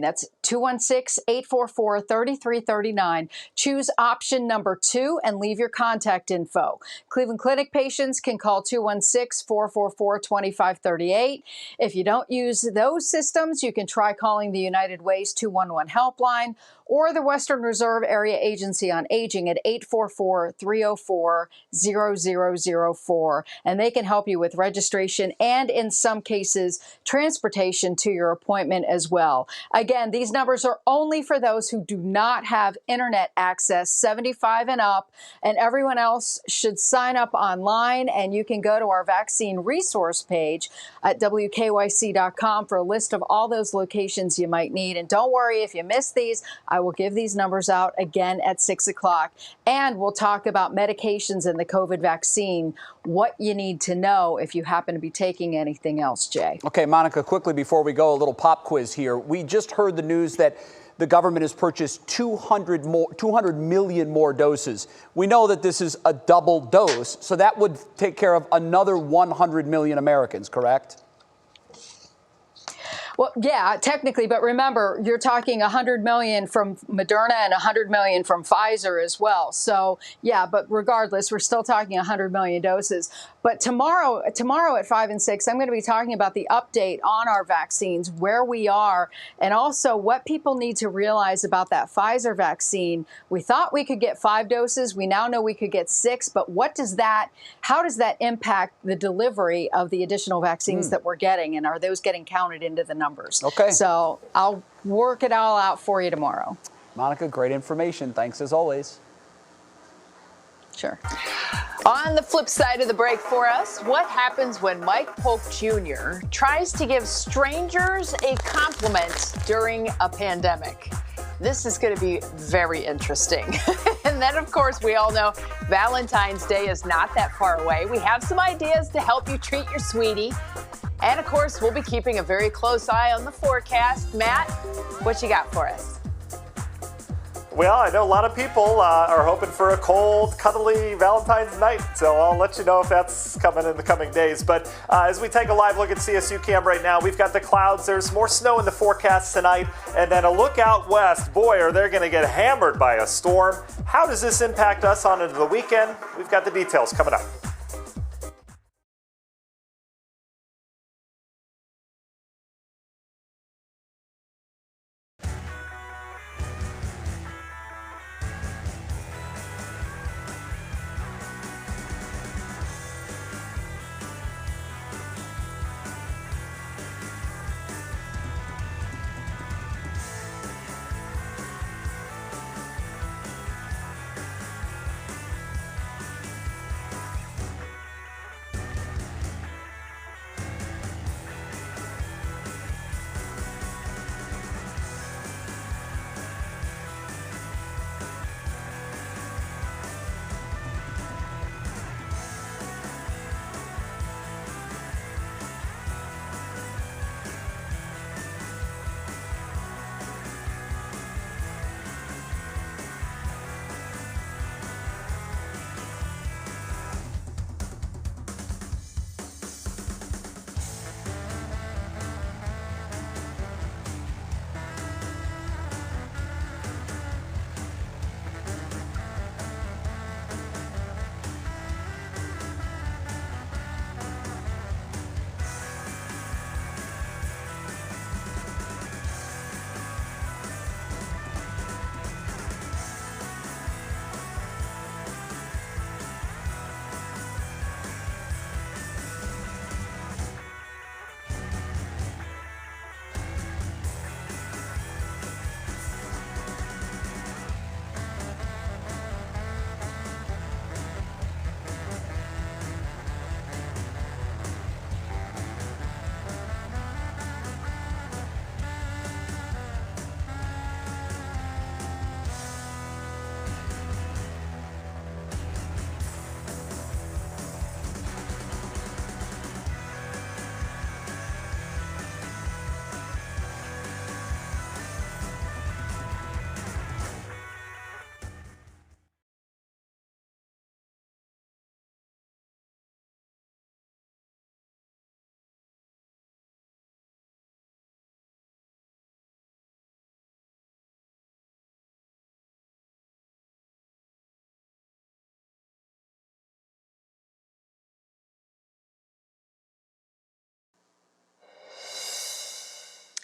Speaker 18: That's 216-844-3339. Choose option number 2 and leave your contact info. Cleveland Clinic patients can call 216-444-2538. If you don't use those systems, you can try calling the United Way's 211 helpline or the Western Reserve Area Agency on Aging at 844-304-0004. And they can help you with registration and, in some cases, transportation to your appointment as well. Again, these numbers are only for those who do not have internet access, 75 and up, and everyone else should sign up online. And you can go to our vaccine resource page at WKYC.com for a list of all those locations you might need. And don't worry, if you miss these, I will give these numbers out again at 6 o'clock. And we'll talk about medications and the COVID vaccine, what you need to know if you happen to be taking anything else, Jay.
Speaker 1: Okay, Monica, quickly before we go, a little pop quiz here. We just heard the news that the government has purchased 200 million more doses. We know that this is a double dose, so that would take care of another 100 million Americans, correct?
Speaker 18: Well, yeah, technically, but remember, you're talking 100 million from Moderna and 100 million from Pfizer as well. So, yeah, but regardless, we're still talking 100 million doses. But tomorrow at 5 and 6, I'm going to be talking about the update on our vaccines, where we are, and also what people need to realize about that Pfizer vaccine. We thought we could get 5 doses. We now know we could get 6. But how does that impact the delivery of the additional vaccines that we're getting? And are those getting counted into the numbers?
Speaker 1: Okay.
Speaker 18: So I'll work it all out for you tomorrow.
Speaker 1: Monica, great information. Thanks as always.
Speaker 18: Sure.
Speaker 2: On the flip side of the break for us, what happens when Mike Polk Jr. tries to give strangers a compliment during a pandemic? This is going to be very interesting. And then, of course, we all know Valentine's Day is not that far away. We have some ideas to help you treat your sweetie. And, of course, we'll be keeping a very close eye on the forecast. Matt, what you got for us?
Speaker 17: Well, I know a lot of people are hoping for a cold, cuddly Valentine's night, so I'll let you know if that's coming in the coming days. But as we take a live look at CSU Cam right now, we've got the clouds. There's more snow in the forecast tonight, and then a look out west. Boy, are they going to get hammered by a storm. How does this impact us on into the weekend? We've got the details coming up.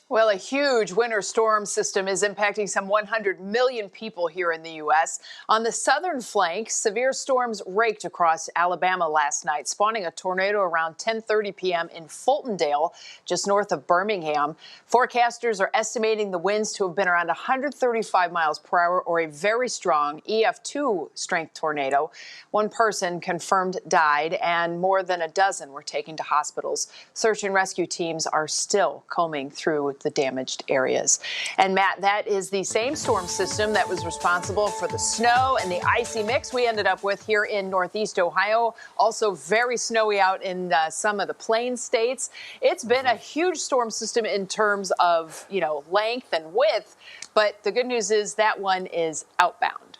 Speaker 2: Well, a huge winter storm system is impacting some 100 million people here in the U.S. On the southern flank, severe storms raked across Alabama last night, spawning a tornado around 10:30 p.m. in Fultondale, just north of Birmingham. Forecasters are estimating the winds to have been around 135 miles per hour or a very strong EF2 strength tornado. One person confirmed died, and more than a dozen were taken to hospitals. Search and rescue teams are still combing through the damaged areas. And Matt, that is the same storm system that was responsible for the snow and the icy mix we ended up with here in Northeast Ohio. Also very snowy out in some of the plain states. It's been a huge storm system in terms of, length and width, but the good news is that one is outbound.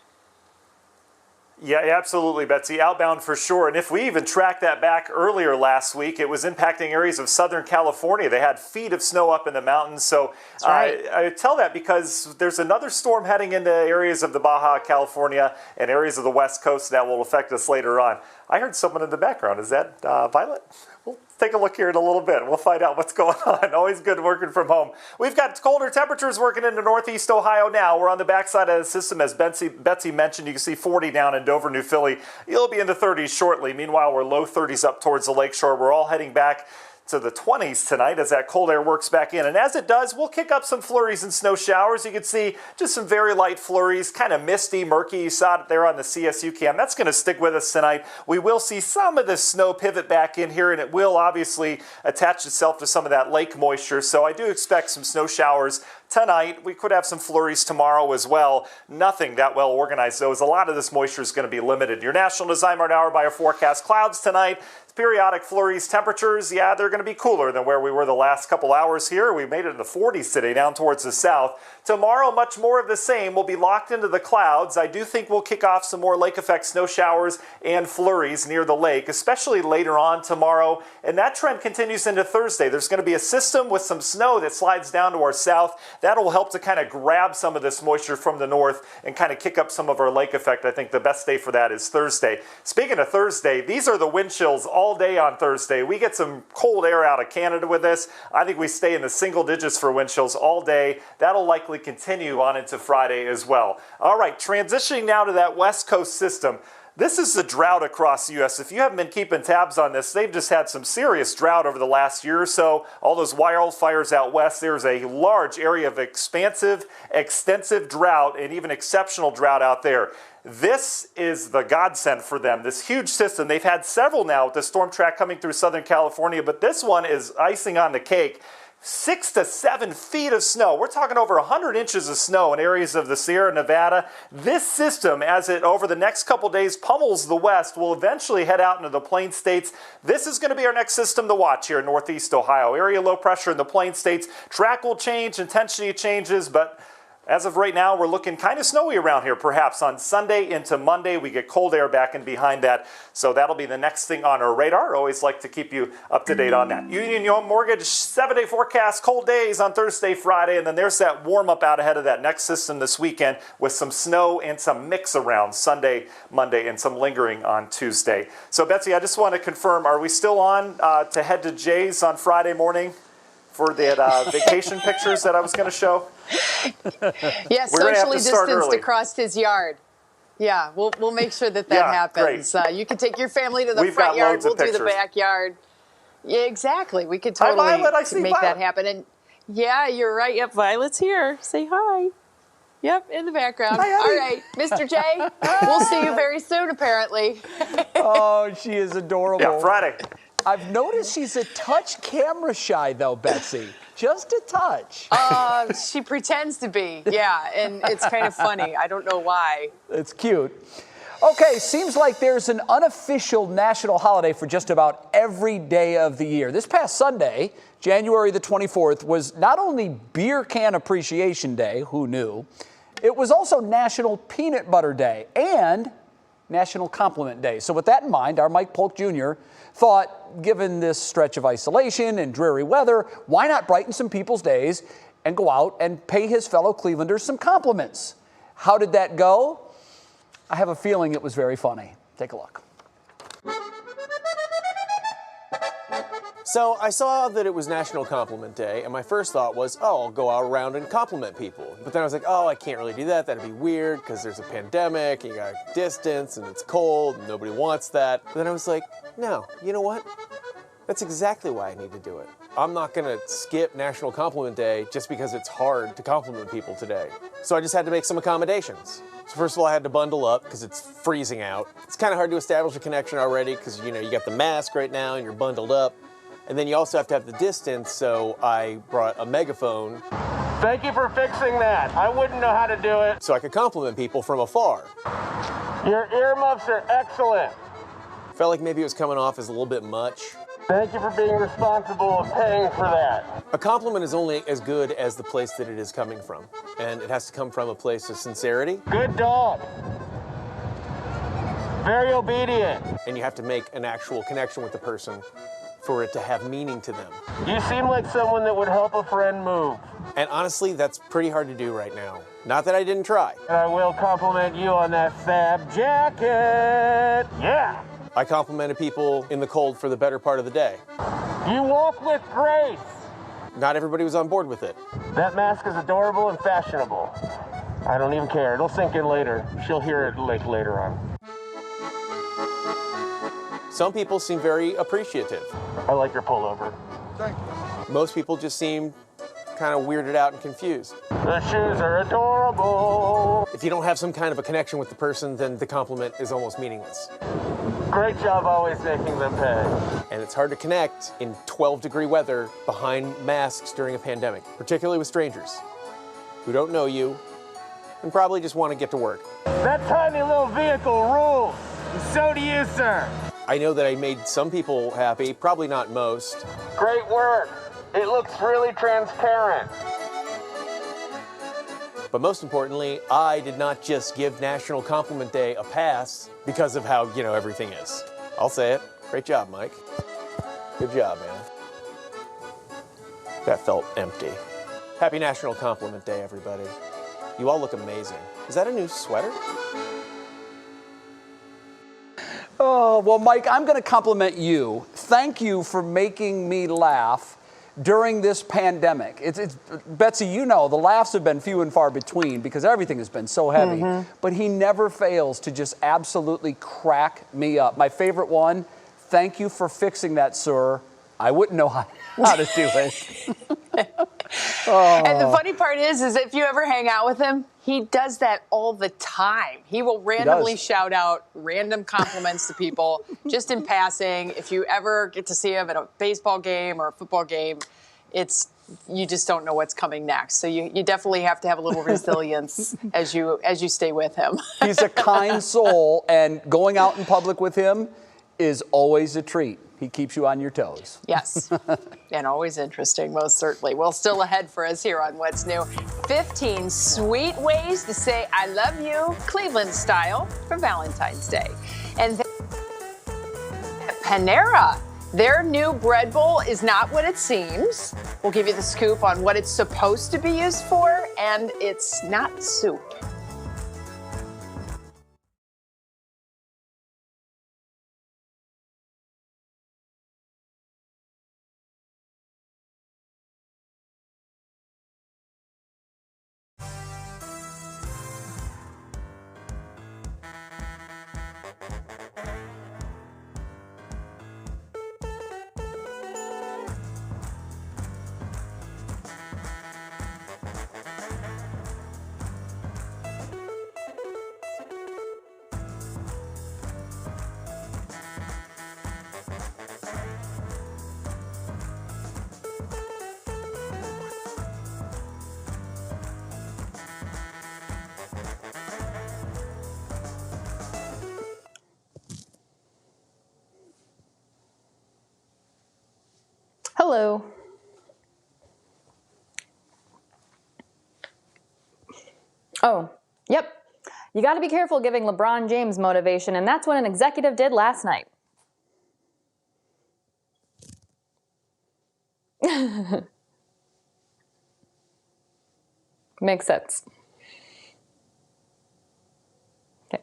Speaker 17: Yeah, absolutely, Betsy. Outbound for sure. And if we even track that back earlier last week, it was impacting areas of Southern California. They had feet of snow up in the mountains. So I tell that because there's another storm heading into areas of the Baja California and areas of the West Coast that will affect us later on. I heard someone in the background. Is that Violet? We'll take a look here in a little bit. We'll find out what's going on. Always good working from home. We've got colder temperatures working into Northeast Ohio now. We're on the backside of the system. As Betsy mentioned, you can see 40 down in Dover, New Philly. You'll be in the 30s shortly. Meanwhile, we're low 30s up towards the lakeshore. We're all heading back to the 20s tonight as that cold air works back in. And as it does, we'll kick up some flurries and snow showers. You can see just some very light flurries, kind of misty, murky. You saw it there on the CSU cam. That's going to stick with us tonight. We will see some of the snow pivot back in here, and it will obviously attach itself to some of that lake moisture. So I do expect some snow showers tonight. We could have some flurries tomorrow as well. Nothing that well organized, though, as a lot of this moisture is going to be limited. Your National Design Mart Hour by our forecast. Clouds tonight. Periodic flurries. Temperatures, yeah, they're going to be cooler than where we were the last couple hours here. We made it in the 40s today down towards the south. Tomorrow, much more of the same. We'll be locked into the clouds. I do think we'll kick off some more lake effect snow showers and flurries near the lake, especially later on tomorrow. And that trend continues into Thursday. There's going to be a system with some snow that slides down to our south. That'll help to kind of grab some of this moisture from the north and kind of kick up some of our lake effect. I think the best day for that is Thursday. Speaking of Thursday, these are the wind chills all day on Thursday. We get some cold air out of Canada with this. I think we stay in the single digits for wind chills all day. That'll likely continue on into Friday as well. All right, transitioning now to that West Coast system. This is the drought across the U.S. If you haven't been keeping tabs on this, they've just had some serious drought over the last year or so. All those wildfires out west, there's a large area of expansive, extensive drought and even exceptional drought out there. This is the godsend for them, this huge system. They've had several now with the storm track coming through Southern California, but this one is icing on the cake. 6 to 7 feet of snow. We're talking over 100 inches of snow in areas of the Sierra Nevada. This system, as it over the next couple days pummels the west, will eventually head out into the plain states. This is going to be our next system to watch here in Northeast Ohio. Area low pressure in the plain states. Track will change, intensity changes, but as of right now, we're looking kind of snowy around here. Perhaps on Sunday into Monday, we get cold air back in behind that. So that'll be the next thing on our radar. Always like to keep you up to date on that. Union Home Mortgage, 7-day forecast, cold days on Thursday, Friday. And then there's that warm up out ahead of that next system this weekend with some snow and some mix around Sunday, Monday, and some lingering on Tuesday. So Betsy, I just want to confirm, are we still on to head to Jay's on Friday morning for the vacation pictures that I was going to show?
Speaker 2: Yes, socially distanced across his yard. Yeah, we'll make sure that happens. You can take your family to the front yard. We'll do the backyard. Yeah, exactly. We could totally make that happen. And yeah, you're right. Yep, Violet's here. Say hi. Yep, in the background. Hi, all right, Mr. J, we'll see you very soon, apparently.
Speaker 1: Oh, she is adorable.
Speaker 17: Yeah, Friday.
Speaker 1: I've noticed she's a touch camera shy, though, Betsy. Just a touch.
Speaker 2: She pretends to be, yeah, and it's kind of funny. I don't know why.
Speaker 1: It's cute. Okay, seems like there's an unofficial national holiday for just about every day of the year. This past Sunday, January the 24th, was not only Beer Can Appreciation Day, who knew, it was also National Peanut Butter Day and National Compliment Day. So with that in mind, our Mike Polk Jr. thought, given this stretch of isolation and dreary weather, why not brighten some people's days and go out and pay his fellow Clevelanders some compliments? How did that go? I have a feeling it was very funny. Take a look.
Speaker 20: So I saw that it was National Compliment Day, and my first thought was, oh, I'll go out around and compliment people. But then I was like, oh, I can't really do that. That'd be weird because there's a pandemic, and you got distance, and it's cold, and nobody wants that. But then I was like, no, you know what? That's exactly why I need to do it. I'm not gonna skip National Compliment Day just because it's hard to compliment people today. So I just had to make some accommodations. So first of all, I had to bundle up because it's freezing out. It's kind of hard to establish a connection already because you got the mask right now and you're bundled up. And then you also have to have the distance, so I brought a megaphone.
Speaker 21: Thank you for fixing that. I wouldn't know how to do it.
Speaker 20: So I could compliment people from afar.
Speaker 21: Your earmuffs are excellent.
Speaker 20: Felt like maybe it was coming off as a little bit much.
Speaker 21: Thank you for being responsible of paying for that.
Speaker 20: A compliment is only as good as the place that it is coming from. And it has to come from a place of sincerity.
Speaker 21: Good dog. Very obedient.
Speaker 20: And you have to make an actual connection with the person for it to have meaning to them.
Speaker 21: You seem like someone that would help a friend move.
Speaker 20: And honestly, that's pretty hard to do right now. Not that I didn't try.
Speaker 21: And I will compliment you on that fab jacket. Yeah.
Speaker 20: I complimented people in the cold for the better part of the day.
Speaker 21: You walk with grace.
Speaker 20: Not everybody was on board with it.
Speaker 21: That mask is adorable and fashionable. I don't even care. It'll sink in later. She'll hear it later on.
Speaker 20: Some people seem very appreciative.
Speaker 21: I like your pullover.
Speaker 20: Thank you. Most people just seem kind of weirded out and confused.
Speaker 21: The shoes are adorable.
Speaker 20: If you don't have some kind of a connection with the person, then the compliment is almost meaningless.
Speaker 21: Great job always making them pay.
Speaker 20: And it's hard to connect in 12-degree weather behind masks during a pandemic, particularly with strangers who don't know you and probably just want to get to work.
Speaker 21: That tiny little vehicle rules, and so do you, sir.
Speaker 20: I know that I made some people happy, probably not most.
Speaker 21: Great work. It looks really transparent.
Speaker 20: But most importantly, I did not just give National Compliment Day a pass because of how, everything is. I'll say it. Great job, Mike. Good job, man. That felt empty. Happy National Compliment Day, everybody. You all look amazing. Is that a new sweater?
Speaker 1: Oh, well, Mike, I'm going to compliment you. Thank you for making me laugh during this pandemic. Betsy, the laughs have been few and far between because everything has been so heavy. Mm-hmm. But he never fails to just absolutely crack me up. My favorite one, thank you for fixing that, sir. I wouldn't know how to do it.
Speaker 2: Oh. And the funny part is if you ever hang out with him, he does that all the time. He will randomly shout out random compliments to people just in passing. If you ever get to see him at a baseball game or a football game, you just don't know what's coming next. So you definitely have to have a little resilience as you stay with him.
Speaker 1: He's a kind soul, and going out in public with him is always a treat. He keeps you on your toes.
Speaker 2: Yes, and always interesting, most certainly. Well, still ahead for us here on What's New. 15 sweet ways to say I love you, Cleveland style, for Valentine's Day. And Panera, their new bread bowl is not what it seems. We'll give you the scoop on what it's supposed to be used for, and it's not soup.
Speaker 22: Hello. Oh, yep. You got to be careful giving LeBron James motivation, and that's what an executive did last night. Makes sense. Okay.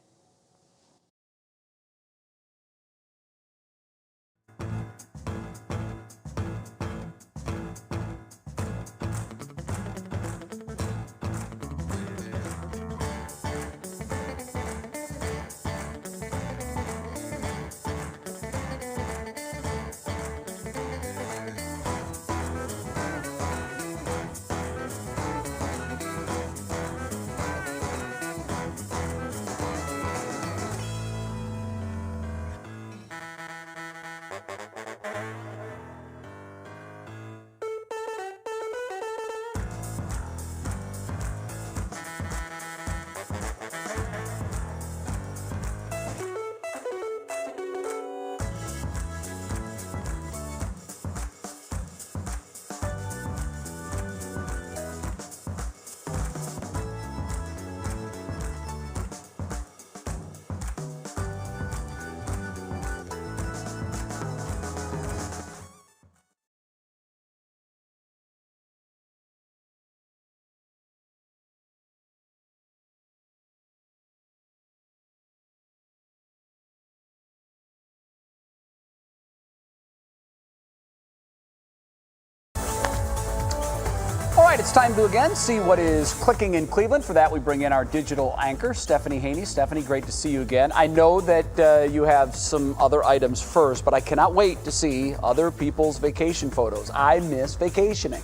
Speaker 1: All right, it's time to again see what is clicking in Cleveland. For that, we bring in our digital anchor, Stephanie Haney. Stephanie, great to see you again. I know that you have some other items first, but I cannot wait to see other people's vacation photos. I miss vacationing.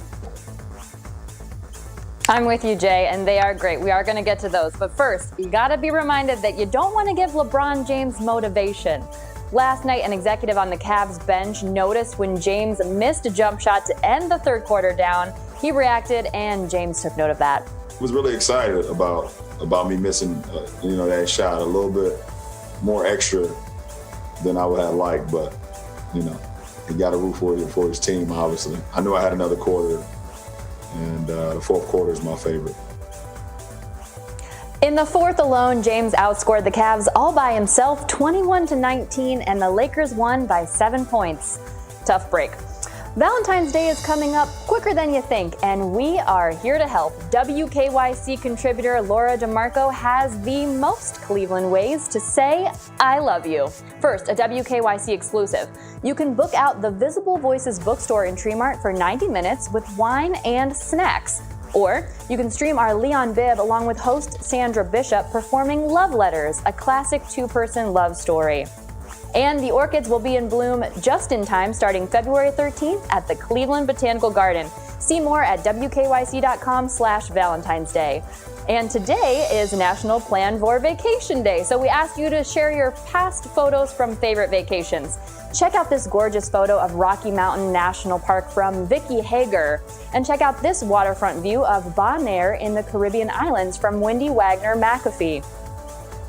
Speaker 22: I'm with you, Jay, and they are great. We are going to get to those. But first, you got to be reminded that you don't want to give LeBron James motivation. Last night, an executive on the Cavs bench noticed when James missed a jump shot to end the third quarter down. He reacted, and James took note of that.
Speaker 3: Was really excited about me missing, that shot a little bit more extra than I would have liked, but he got a root for his team. Obviously, I knew I had another quarter, and the fourth quarter is my favorite.
Speaker 22: In the fourth alone, James outscored the Cavs all by himself, 21-19, and the Lakers won by 7 points. Tough break. Valentine's Day is coming up quicker than you think, and we are here to help. WKYC contributor Laura DeMarco has the most Cleveland ways to say I love you. First, a WKYC exclusive. You can book out the Visible Voices bookstore in Tremart for 90 minutes with wine and snacks. Or you can stream our Leon Bibb along with host Sandra Bishop performing Love Letters, a classic two-person love story. And the orchids will be in bloom just in time starting February 13th at the Cleveland Botanical Garden. See more at WKYC.com/Valentine's Day. And today is National Plan for Vacation Day, so we ask you to share your past photos from favorite vacations. Check out this gorgeous photo of Rocky Mountain National Park from Vicky Hager. And check out this waterfront view of Bonaire in the Caribbean islands from Wendy Wagner McAfee.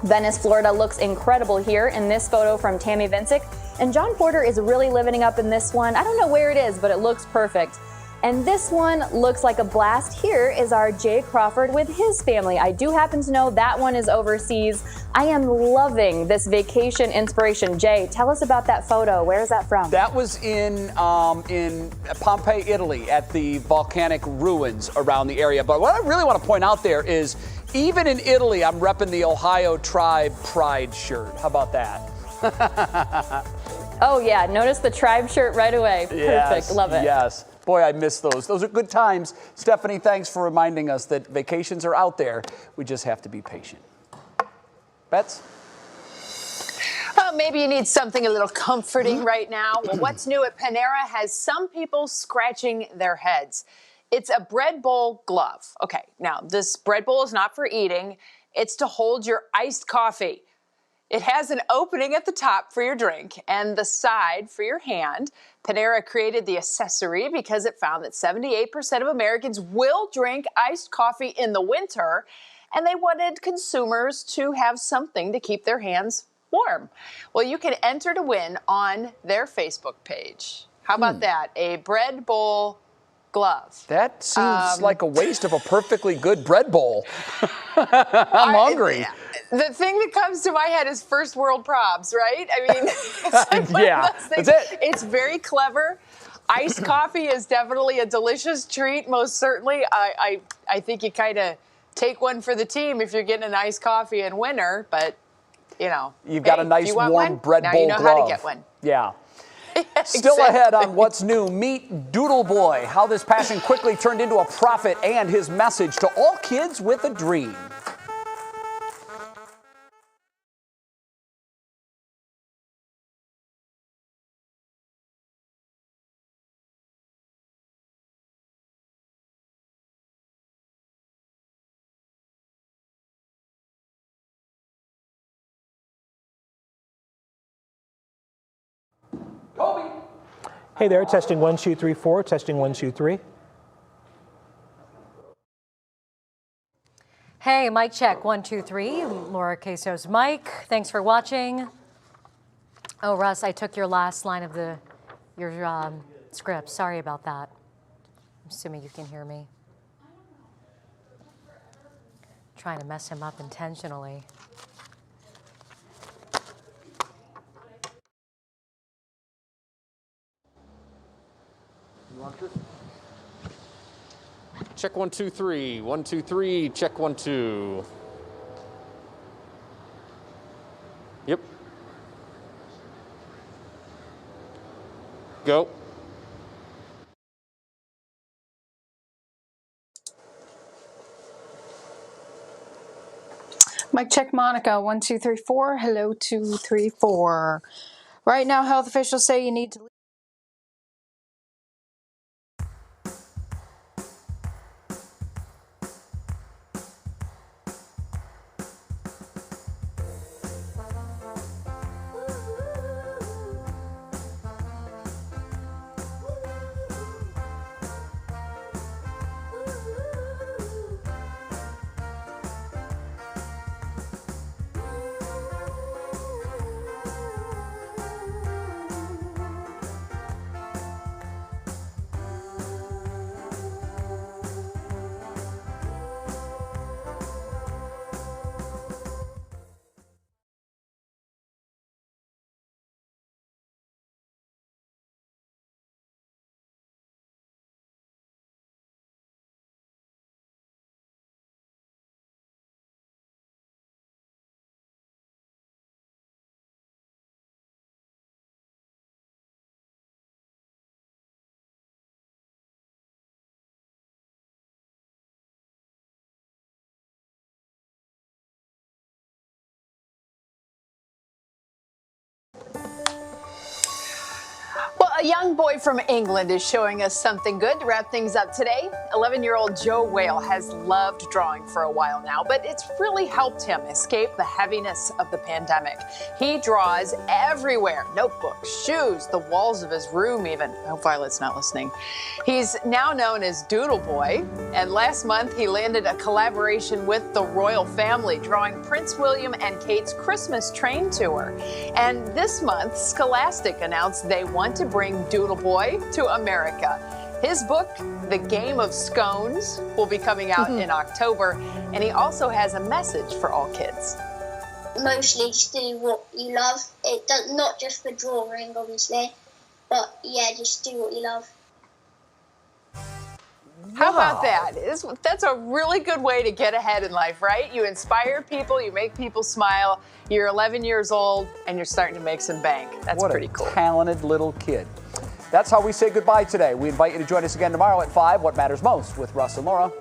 Speaker 22: Venice, Florida looks incredible here in this photo from Tammy Vincic. And John Porter is really living up in this one. I don't know where it is, but it looks perfect. And this one looks like a blast. Here is our Jay Crawford with his family. I do happen to know that one is overseas. I am loving this vacation inspiration. Jay, tell us about that photo. Where is that from?
Speaker 1: That was in Pompeii, Italy, at the volcanic ruins around the area. But what I really want to point out there is, even in Italy, I'm repping the Ohio Tribe Pride shirt. How about that?
Speaker 22: Oh, yeah. Notice the tribe shirt right away.
Speaker 1: Yes,
Speaker 22: perfect. Love it.
Speaker 1: Yes. Boy, I miss those. Those are good times. Stephanie, thanks for reminding us that vacations are out there. We just have to be patient. Bets?
Speaker 2: Well, maybe you need something a little comforting right now. Well, what's new at Panera has some people scratching their heads. It's a bread bowl glove. Okay, now this bread bowl is not for eating. It's to hold your iced coffee. It has an opening at the top for your drink and the side for your hand. Panera created the accessory because it found that 78% of Americans will drink iced coffee in the winter, and they wanted consumers to have something to keep their hands warm. Well, you can enter to win on their Facebook page. How about that? A bread bowl glove.
Speaker 1: That seems like a waste of a perfectly good bread bowl. I'm hungry.
Speaker 2: The thing that comes to my head is first world probs, right? I mean, it's like
Speaker 1: yeah,
Speaker 2: that's
Speaker 1: it.
Speaker 2: It's very clever. Iced coffee is definitely a delicious treat, most certainly. I think you kind of take one for the team if you're getting an iced coffee in winter, but,
Speaker 1: You've got a nice warm bread bowl glove.
Speaker 2: Now you know how to get one.
Speaker 1: Yeah. Still ahead on what's new, meet Doodle Boy, how this passion quickly turned into a profit and his message to all kids with a dream.
Speaker 10: Hey there, testing 1, 2, 3, 4, testing 1, 2, 3.
Speaker 6: Hey, mic check, 1, 2, 3. Laura Queso's mic. Thanks for watching. Oh, Russ, I took your last line of your script. Sorry about that. I'm assuming you can hear me. Trying to mess him up intentionally.
Speaker 9: Check 1, 2, 3. 1, 2, 3. Check 1, 2. Yep. Go.
Speaker 18: Mic check, Monica. 1, 2, 3, 4. Hello, 2, 3, 4. Right now, health officials say you need to.
Speaker 2: Well, a young boy from England is showing us something good to wrap things up today. 11-year-old Joe Whale has loved drawing for a while now, but it's really helped him escape the heaviness of the pandemic. He draws everywhere, notebooks, shoes, the walls of his room even. I hope Violet's not listening. He's now known as Doodle Boy, and last month he landed a collaboration with the royal family, drawing Prince William and Kate's Christmas train tour. And this month, Scholastic announced they want to bring Doodle Boy to America. His book, The Game of Scones, will be coming out in October, and he also has a message for all kids.
Speaker 5: Mostly to do what you love. It does not just for drawing, obviously, but yeah, just do what you love.
Speaker 2: How about that? That's a really good way to get ahead in life, right? You inspire people, you make people smile. You're 11 years old, and you're starting to make some bank. That's pretty cool.
Speaker 1: What a talented little kid. That's how we say goodbye today. We invite you to join us again tomorrow at 5, What Matters Most with Russ and Laura.